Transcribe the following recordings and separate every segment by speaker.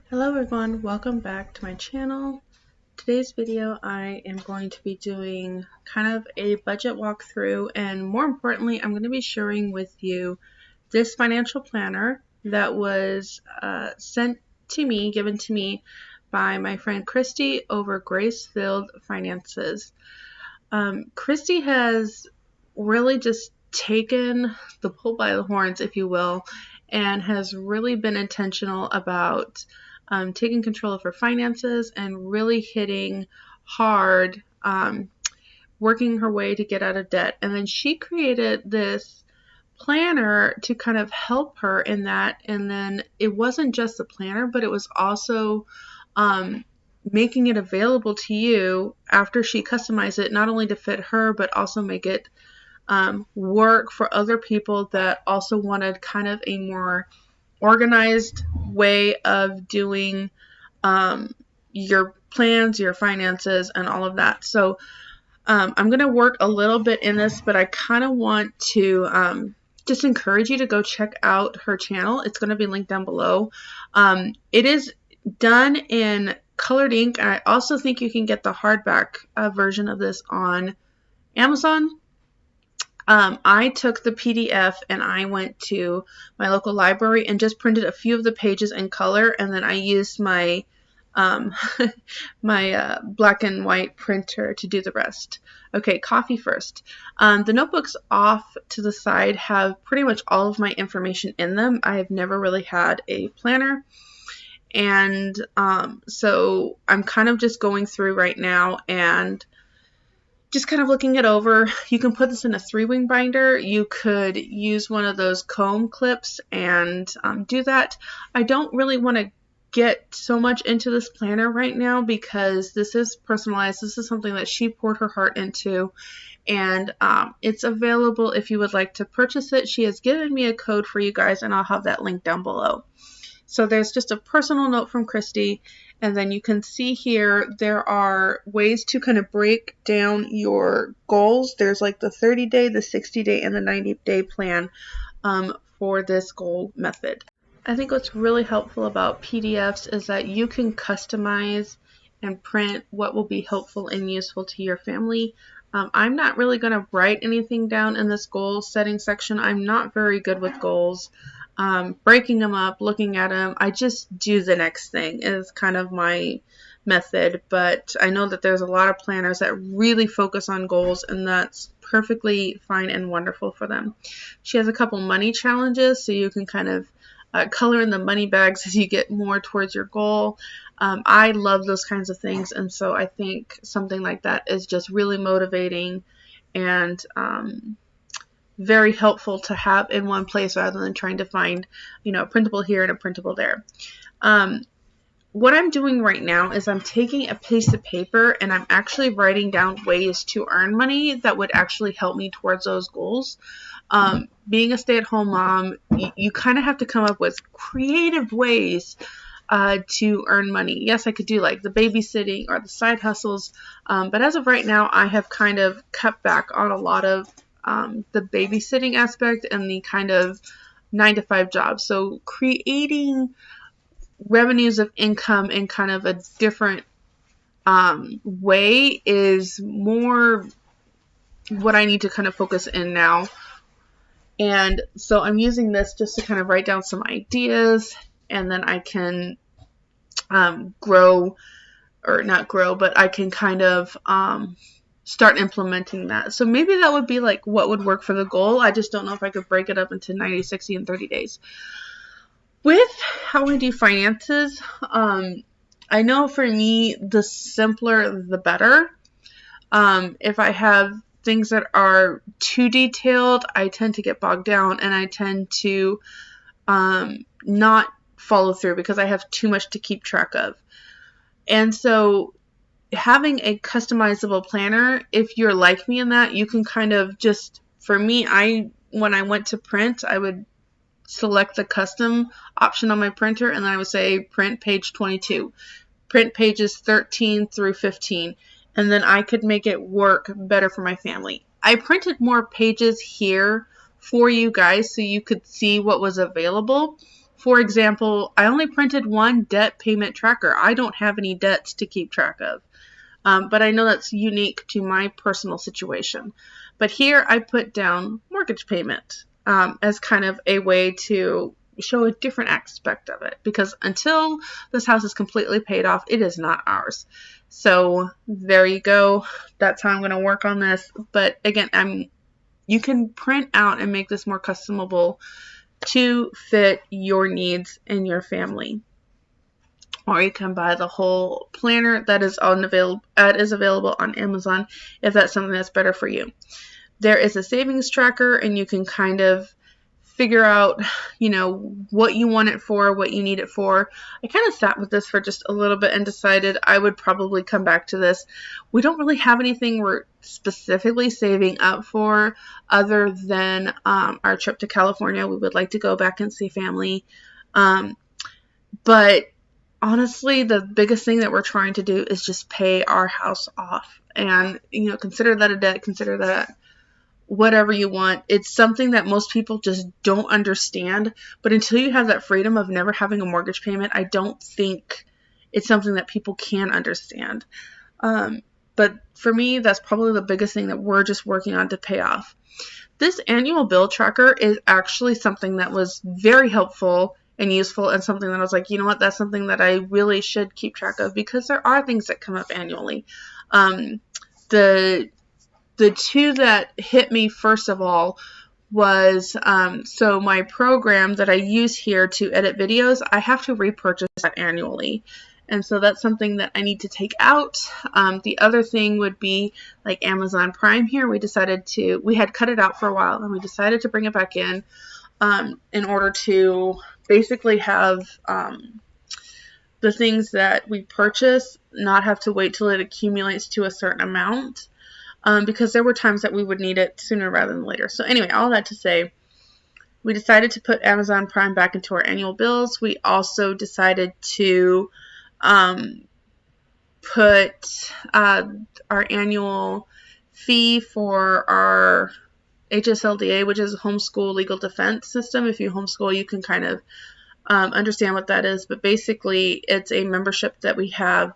Speaker 1: Hello everyone, welcome back to my channel. Today's video I am going to be doing kind of a budget walkthrough, and more importantly I'm going to be sharing with you this financial planner that was given to me by my friend Christy over Grace-Filled Finances. Christy has really just taken the bull by the horns, if you will, and has really been intentional about taking control of her finances and really hitting hard, working her way to get out of debt. And then she created this planner to kind of help her in that. And then it wasn't just the planner, but it was also making it available to you after she customized it, not only to fit her, but also make it work for other people that also wanted kind of a more organized way of doing your plans, your finances, and all of that. So I'm going to work a little bit in this, but I kind of want to just encourage you to go check out her channel. It's going to be linked down below. It is done in colored ink, and I also think you can get the hardback version of this on Amazon. I took the PDF and I went to my local library and just printed a few of the pages in color, and then I used my my black and white printer to do the rest. Okay, coffee first. The notebooks off to the side have pretty much all of my information in them. I have never really had a planner, and so I'm kind of just going through right now and just kind of looking it over. You can put this in a 3-ring binder. You could use one of those comb clips and do that. I don't really want to get so much into this planner right now because this is personalized. This is something that she poured her heart into, and it's available if you would like to purchase it. She has given me a code for you guys, and I'll have that link down below. So there's just a personal note from Christy, and then you can see here there are ways to kind of break down your goals. There's like the 30-day, the 60-day, and the 90-day plan for this goal method. I think what's really helpful about PDFs is that you can customize and print what will be helpful and useful to your family. I'm not really going to write anything down in this goal setting section. I'm not very good with goals. Breaking them up, looking at them, I just do the next thing is kind of my method. But I know that there's a lot of planners that really focus on goals, and that's perfectly fine and wonderful for them. She has a couple money challenges, so you can kind of color in the money bags as you get more towards your goal. I love those kinds of things, and so I think something like that is just really motivating and very helpful to have in one place rather than trying to find, a printable here and a printable there. What I'm doing right now is I'm taking a piece of paper and I'm actually writing down ways to earn money that would actually help me towards those goals. Being a stay-at-home mom, you kind of have to come up with creative ways to earn money. Yes, I could do like the babysitting or the side hustles, but as of right now, I have kind of cut back on a lot of the babysitting aspect and the kind of 9-to-5 job. So creating revenues of income in kind of a different way is more what I need to kind of focus in now. And so I'm using this just to kind of write down some ideas, and then I can grow, or not grow, but I can kind of start implementing that. So maybe that would be like what would work for the goal. I just don't know if I could break it up into 90, 60, and 30 days. With how I do finances, I know for me, the simpler the better. If I have things that are too detailed, I tend to get bogged down, and I tend to not follow through because I have too much to keep track of. And so having a customizable planner, if you're like me in that, you can kind of just, for me, when I went to print, I would select the custom option on my printer, and then I would say print page 22, print pages 13 through 15, and then I could make it work better for my family. I printed more pages here for you guys so you could see what was available, For example, I only printed one debt payment tracker. I don't have any debts to keep track of. But I know that's unique to my personal situation. But here I put down mortgage payment as kind of a way to show a different aspect of it, because until this house is completely paid off, it is not ours. So there you go. That's how I'm going to work on this. But again, you can print out and make this more customable to fit your needs and your family. Or you can buy the whole planner that is available on Amazon if that's something that's better for you. There is a savings tracker, and you can kind of figure out, what you want it for, what you need it for. I kind of sat with this for just a little bit and decided I would probably come back to this. We don't really have anything we're specifically saving up for other than our trip to California. We would like to go back and see family. But honestly, the biggest thing that we're trying to do is just pay our house off. And, consider that a debt, consider that whatever you want. It's something that most people just don't understand. But until you have that freedom of never having a mortgage payment, I don't think it's something that people can understand. But for me, that's probably the biggest thing that we're just working on to pay off. This annual bill tracker is actually something that was very helpful and useful, and something that I was like, you know what, that's something that I really should keep track of, because there are things that come up annually. The two that hit me first of all was, so my program that I use here to edit videos, I have to repurchase that annually. And so that's something that I need to take out. The other thing would be like Amazon Prime here. We had cut it out for a while, and we decided to bring it back in order to basically have the things that we purchase not have to wait till it accumulates to a certain amount, because there were times that we would need it sooner rather than later. So anyway, all that to say, we decided to put Amazon Prime back into our annual bills. We also decided to put our annual fee for our HSLDA, which is a homeschool legal defense system. If you homeschool, you can kind of understand what that is. But basically, it's a membership that we have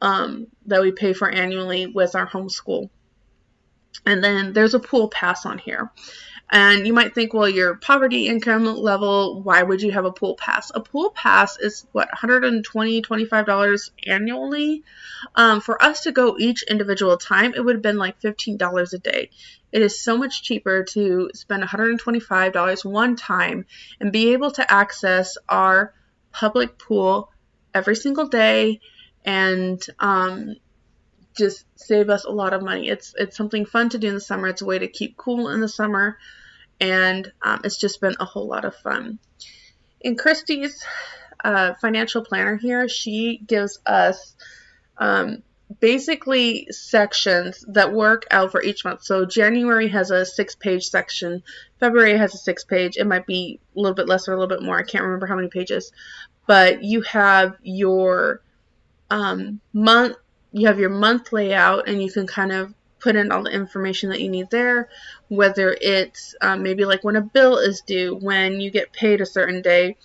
Speaker 1: that we pay for annually with our homeschool. And then there's a pool pass on here. And you might think, well, your poverty income level, why would you have a pool pass? A pool pass is, $120, $25 annually? For us to go each individual time, it would have been like $15 a day. It is so much cheaper to spend $125 one time and be able to access our public pool every single day and just save us a lot of money. It's something fun to do in the summer. It's a way to keep cool in the summer. And it's just been a whole lot of fun. In Christy's financial planner here, she gives us basically sections that work out for each month. So January has a 6-page section. February has a 6-page. It might be a little bit less or a little bit more. I can't remember how many pages. But you have your month layout, and you can kind of put in all the information that you need there, whether it's maybe like when a bill is due, when you get paid a certain day,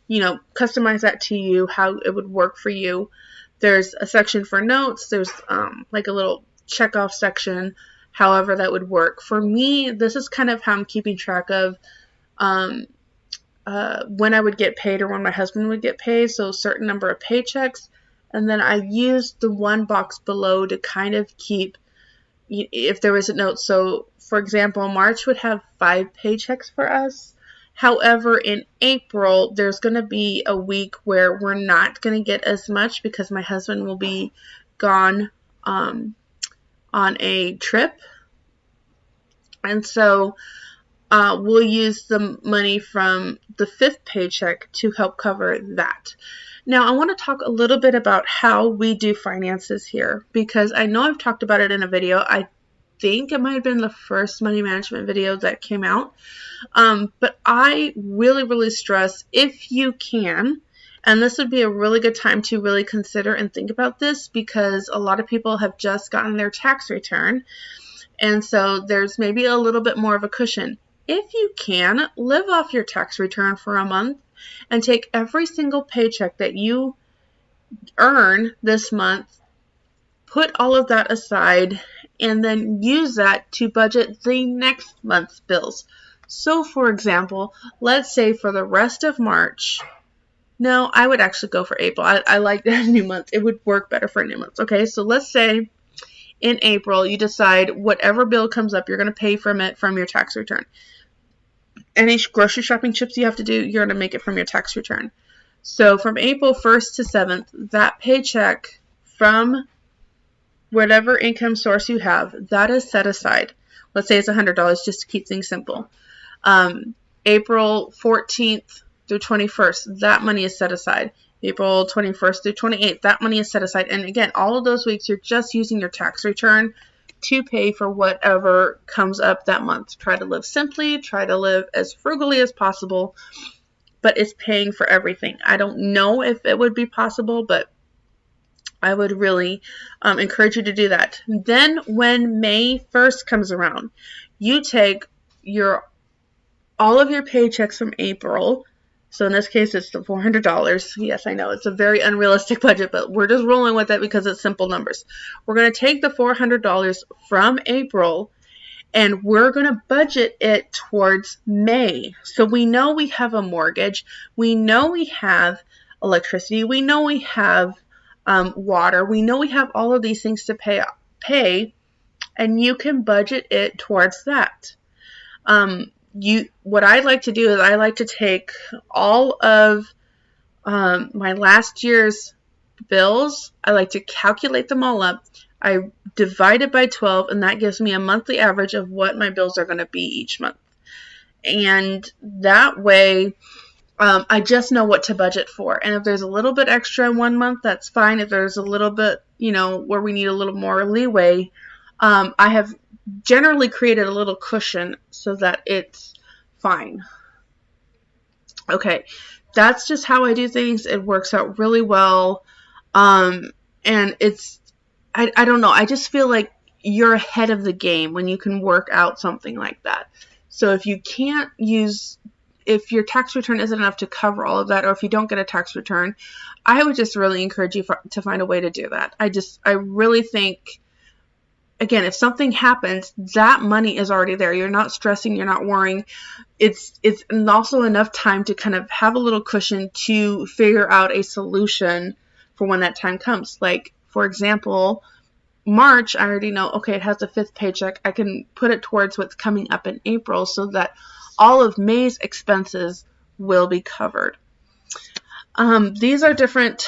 Speaker 1: customize that to you, how it would work for you. There's a section for notes. There's like a little checkoff section, however that would work. For me, this is kind of how I'm keeping track of when I would get paid or when my husband would get paid, so a certain number of paychecks. And then I used the one box below to kind of keep, if there was a note. So, for example, March would have 5 paychecks for us. However, in April, there's going to be a week where we're not going to get as much because my husband will be gone on a trip. And so we'll use the money from the 5th paycheck to help cover that. Now, I want to talk a little bit about how we do finances here, because I know I've talked about it in a video. I think it might have been the first money management video that came out. But I really, really stress, if you can, and this would be a really good time to really consider and think about this, because a lot of people have just gotten their tax return. And so there's maybe a little bit more of a cushion. If you can, live off your tax return for a month. and take every single paycheck that you earn this month, put all of that aside, and then use that to budget the next month's bills. So for example, let's say for the rest of March, no, I would actually go for April. I like that new month. It would work better for a new month. Okay, so let's say in April you decide whatever bill comes up, you're going to pay from it from your tax return. Any grocery shopping trips you have to do, you're going to make it from your tax return. So from April 1st to 7th, that paycheck from whatever income source you have, that is set aside. Let's say it's $100 just to keep things simple. April 14th through 21st, that money is set aside. April 21st through 28th, that money is set aside. And again, all of those weeks, you're just using your tax return to pay for whatever comes up that month. Try to live simply, try to live as frugally as possible, but it's paying for everything. I don't know if it would be possible, but I would really encourage you to do that. Then when May 1st comes around, you take all of your paychecks from April. So in this case, it's the $400. Yes, I know it's a very unrealistic budget, but we're just rolling with it because it's simple numbers. We're going to take the $400 from April and we're going to budget it towards May. So we know we have a mortgage. We know we have electricity. We know we have water. We know we have all of these things to pay, and you can budget it towards that. What I like to do is I like to take all of my last year's bills. I like to calculate them all up. I divide it by 12, and that gives me a monthly average of what my bills are going to be each month. And that way, I just know what to budget for. And if there's a little bit extra in one month, that's fine. If there's a little bit, where we need a little more leeway, I have generally created a little cushion so that it's fine. Okay, that's just how I do things. It works out really well. And I don't know. I just feel like you're ahead of the game when you can work out something like that. So if your tax return isn't enough to cover all of that, or if you don't get a tax return, I would just really encourage you to find a way to do that. I really think, again, if something happens, that money is already there. You're not stressing, you're not worrying. It's also enough time to kind of have a little cushion to figure out a solution for when that time comes. Like, for example, March, I already know, okay, it has a 5th paycheck. I can put it towards what's coming up in April so that all of May's expenses will be covered. These are different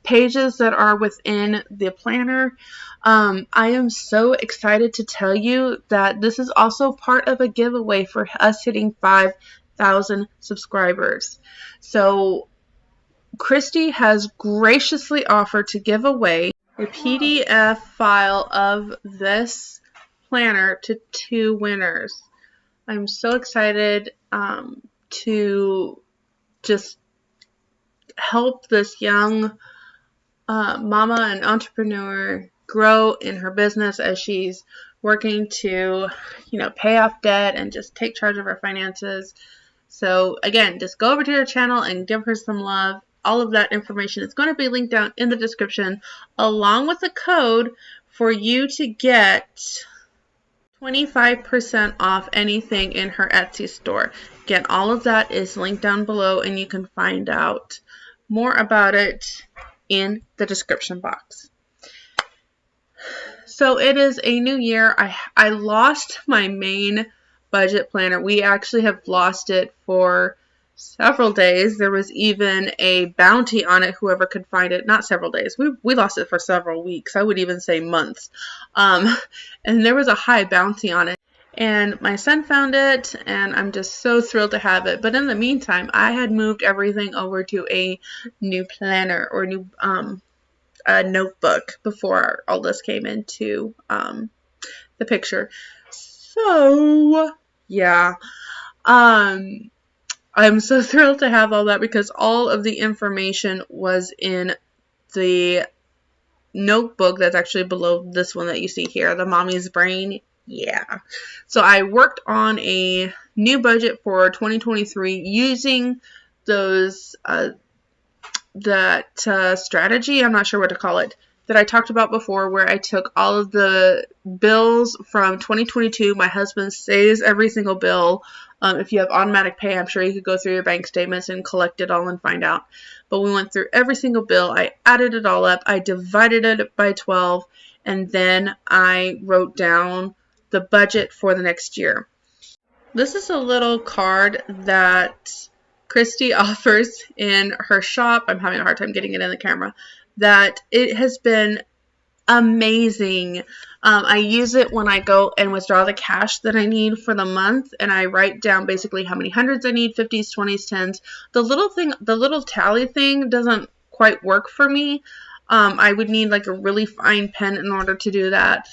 Speaker 1: pages that are within the planner. I am so excited to tell you that this is also part of a giveaway for us hitting 5,000 subscribers. So Christy has graciously offered to give away a PDF file of this planner to 2 winners. I'm so excited to just help this young mama and entrepreneur grow in her business as she's working to, pay off debt and just take charge of her finances. So again, just go over to her channel and give her some love. All of that information is going to be linked down in the description, along with a code for you to get 25% off anything in her Etsy store. Again, all of that is linked down below, and you can find out more about it in the description box. So it is a new year. I lost my main budget planner. We actually have lost it for several days. There was even a bounty on it, whoever could find it. Not several days. We lost it for several weeks. I would even say months. And there was a high bounty on it. And my son found it, and I'm just so thrilled to have it. But in the meantime, I had moved everything over to a new planner or new notebook before all this came into the picture. So, yeah. I'm so thrilled to have all that because all of the information was in the notebook that's actually below this one that you see here, the Mommy's Brain. Yeah. So I worked on a new budget for 2023 using that strategy, I'm not sure what to call it, that I talked about before, where I took all of the bills from 2022. My husband saves every single bill. If you have automatic pay, I'm sure you could go through your bank statements and collect it all and find out. But we went through every single bill. I added it all up. I divided it by 12. And then I wrote down the budget for the next year. This is a little card that Christy offers in her shop. I'm having a hard time getting it in the camera. That it has been amazing. I use it when I go and withdraw the cash that I need for the month, and I write down basically how many hundreds I need, 50s, 20s, 10s. The little tally thing doesn't quite work for me. I would need like a really fine pen in order to do that.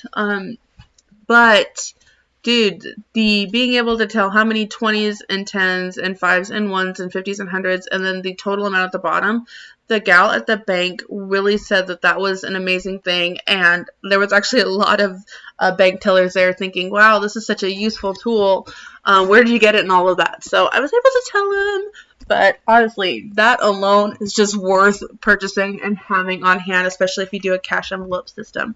Speaker 1: But dude, the being able to tell how many 20s and 10s and 5s and 1s and 50s and 100s and then the total amount at the bottom, the gal at the bank really said that that was an amazing thing. And there was actually a lot of bank tellers there thinking, wow, this is such a useful tool. Where did you get it and all of that? So I was able to tell them. But honestly, that alone is just worth purchasing and having on hand, especially if you do a cash envelope system.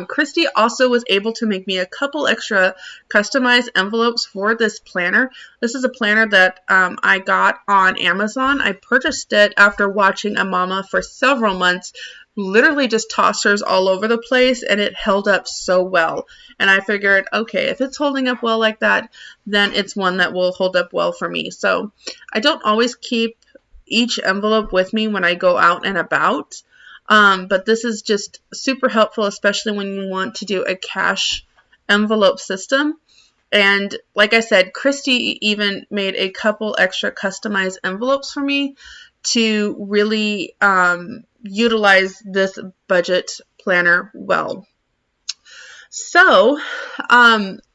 Speaker 1: Christy also was able to make me a couple extra customized envelopes for this planner. This is a planner that I got on Amazon. I purchased it after watching a mama for several months literally just toss hers all over the place, and it held up so well. And I figured, okay, if it's holding up well like that, then it's one that will hold up well for me. So I don't always keep each envelope with me when I go out and about. But this is just super helpful, especially when you want to do a cash envelope system. And like I said, Christy even made a couple extra customized envelopes for me to really utilize this budget planner well. So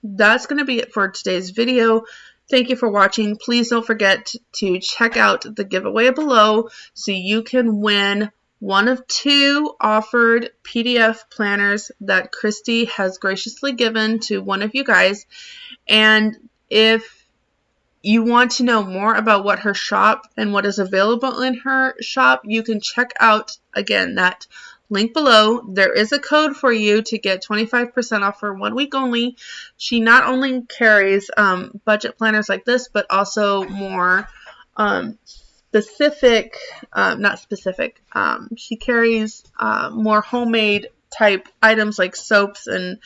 Speaker 1: that's going to be it for today's video. Thank you for watching. Please don't forget to check out the giveaway below so you can win one of 2 offered PDF planners that Christy has graciously given to one of you guys. And if you want to know more about what her shop and what is available in her shop, you can check out, again, that link below. There is a code for you to get 25% off for 1 week only. She not only carries budget planners like this, but also more she carries more homemade type items like soaps and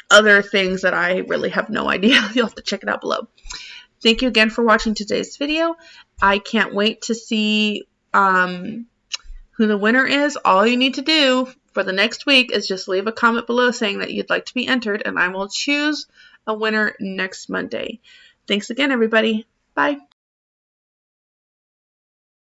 Speaker 1: other things that I really have no idea. You'll have to check it out below. Thank you again for watching today's video. I can't wait to see who the winner is. All you need to do for the next week is just leave a comment below saying that you'd like to be entered, and I will choose a winner next Monday. Thanks again, everybody. Bye.